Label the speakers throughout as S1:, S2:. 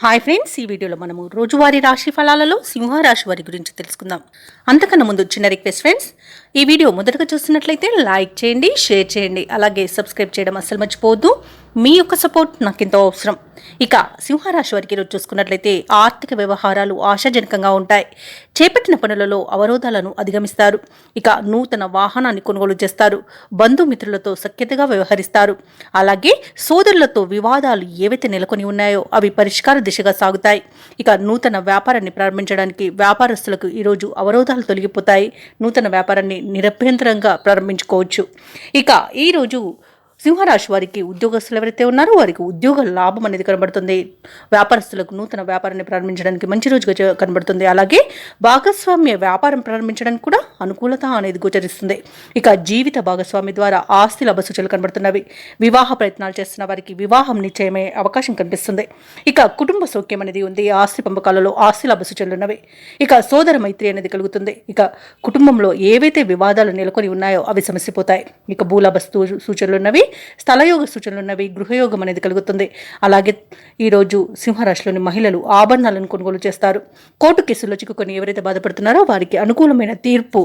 S1: Hi friends, ఈ వీడియోలో మనము రోజువారీ రాశి ఫలాలలో సింహరాశి వారి గురించి తెలుసుకుందాం. అంతకన్నా ముందు చిన్న రిక్వెస్ట్ ఫ్రెండ్స్, ఈ వీడియో మొదటగా చూస్తున్నట్లయితే లైక్ చేయండి, షేర్ చేయండి, అలాగే సబ్స్క్రైబ్ చేయడం అస్సలు మర్చిపోవద్దు. మీ యొక్క సపోర్ట్ నాకు ఎంతో అవసరం. ఇక సింహరాశి వారికి ఈరోజు చూసుకున్నట్లయితే ఆర్థిక వ్యవహారాలు ఆశాజనకంగా ఉంటాయి. చేపట్టిన పనులలో అవరోధాలను అధిగమిస్తారు. ఇక నూతన వాహనాన్ని కొనుగోలు చేస్తారు. బంధుమిత్రులతో సఖ్యతగా వ్యవహరిస్తారు. అలాగే సోదరులతో వివాదాలు ఏవైతే నెలకొని ఉన్నాయో అవి పరిష్కార దిశగా సాగుతాయి. ఇక నూతన వ్యాపారాన్ని ప్రారంభించడానికి వ్యాపారస్తులకు ఈరోజు అవరోధాలు తొలగిపోతాయి. నూతన వ్యాపారాన్ని నిరభ్యంతరంగా ప్రారంభించుకోవచ్చు. ఇక ఈరోజు సింహరాశి వారికి ఉద్యోగస్తులు ఎవరైతే ఉన్నారో వారికి ఉద్యోగ లాభం అనేది కనబడుతుంది. వ్యాపారస్తులకు నూతన వ్యాపారాన్ని ప్రారంభించడానికి మంచి రోజుగా కనబడుతుంది. అలాగే భాగస్వామ్య వ్యాపారం ప్రారంభించడానికి కూడా అనుకూలత అనేది గోచరిస్తుంది. ఇక జీవిత భాగస్వామి ద్వారా ఆస్తి లాభ సూచనలు కనబడుతున్నవి. వివాహ ప్రయత్నాలు చేస్తున్న వారికి వివాహం నిశ్చయమయ్యే అవకాశం కనిపిస్తుంది. ఇక కుటుంబ సౌఖ్యం అనేది ఉంది. ఆస్తి పంపకాలలో ఆస్తి లాభ సూచనలు ఉన్నవి. ఇక సోదర మైత్రి అనేది కలుగుతుంది. ఇక కుటుంబంలో ఏవైతే వివాదాలు నెలకొని ఉన్నాయో అవి సమసిపోతాయి. ఇక భూలాభ సూచనలు ఉన్నవి. స్థలయోగ సూచనలు ఉన్నవి. గృహయోగం అనేది కలుగుతుంది. అలాగే ఈరోజు సింహరాశిలోని మహిళలు ఆభరణాలను కొనుగోలు చేస్తారు. కోర్టు కేసుల్లో చిక్కుకొని ఎవరైతే బాధపడుతున్నారో వారికి అనుకూలమైన తీర్పు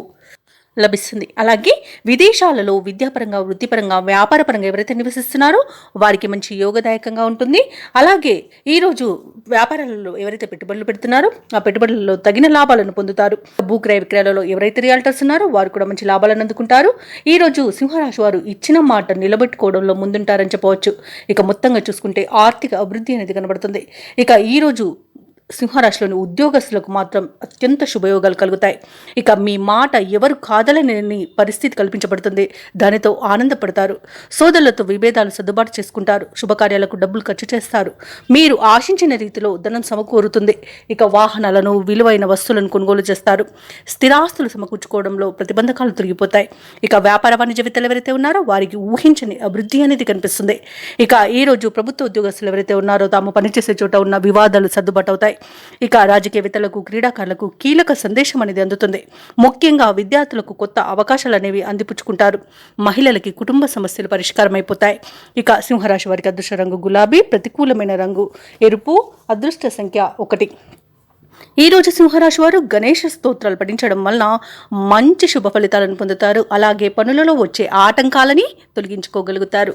S1: లభిస్తుంది. అలాగే విదేశాలలో విద్యాపరంగా, వృత్తిపరంగా, వ్యాపారపరంగా ఎవరైతే నివసిస్తున్నారో వారికి మంచి యోగదాయకంగా ఉంటుంది. అలాగే ఈరోజు వ్యాపారాలలో ఎవరైతే పెట్టుబడులు పెడుతున్నారో ఆ పెట్టుబడులలో తగిన లాభాలను పొందుతారు. భూక్రయ విక్రయాలలో ఎవరైతే రియల్టర్స్ ఉన్నారో వారు కూడా మంచి లాభాలను అందుకుంటారు. ఈరోజు సింహరాశి వారు ఇచ్చిన మాట నిలబెట్టుకోవడంలో ముందుంటారని చెప్పవచ్చు. ఇక మొత్తంగా చూసుకుంటే ఆర్థిక అభివృద్ధి అనేది కనబడుతుంది. ఇక ఈరోజు సింహరాశిలోని ఉద్యోగస్తులకు మాత్రం అత్యంత శుభయోగాలు కలుగుతాయి. ఇక మీ మాట ఎవరు కాదలని పరిస్థితి కల్పించబడుతుంది. దానితో ఆనందపడతారు. సోదరులతో విభేదాలు సర్దుబాటు చేసుకుంటారు. శుభకార్యాలకు డబ్బులు ఖర్చు చేస్తారు. మీరు ఆశించిన రీతిలో ధనం సమకూరుతుంది. ఇక వాహనాలను, విలువైన వస్తువులను కొనుగోలు చేస్తారు. స్థిరాస్తులు సమకూర్చుకోవడంలో ప్రతిబంధకాలు తొలగిపోతాయి. ఇక వ్యాపార వాణిజ్యవేత్తలు ఎవరైతే ఉన్నారో వారికి ఊహించని అభివృద్ధి అనేది కనిపిస్తుంది. ఇక ఈరోజు ప్రభుత్వ ఉద్యోగస్తులు ఎవరైతే ఉన్నారో తాము పనిచేసే చోట ఉన్న వివాదాలు సర్దుబాటు అవుతాయి. ఇక రాజకీయవేత్తలకు, క్రీడాకారులకు కీలక సందేశం అనేది అందుతుంది. ముఖ్యంగా విద్యార్థులకు కొత్త అవకాశాలు అనేవి అందిపుచ్చుకుంటారు. మహిళలకి కుటుంబ సమస్యలు పరిష్కారం అయిపోతాయి. ఇక సింహరాశి వారికి అదృష్ట రంగు గులాబీ, ప్రతికూలమైన రంగు ఎరుపు, అదృష్ట సంఖ్య 1. ఈరోజు సింహరాశి వారు గణేష స్తోత్రాలు పఠించడం వలన మంచి శుభ ఫలితాలను పొందుతారు. అలాగే పనులలో వచ్చే ఆటంకాలని తొలగించుకోగలుగుతారు.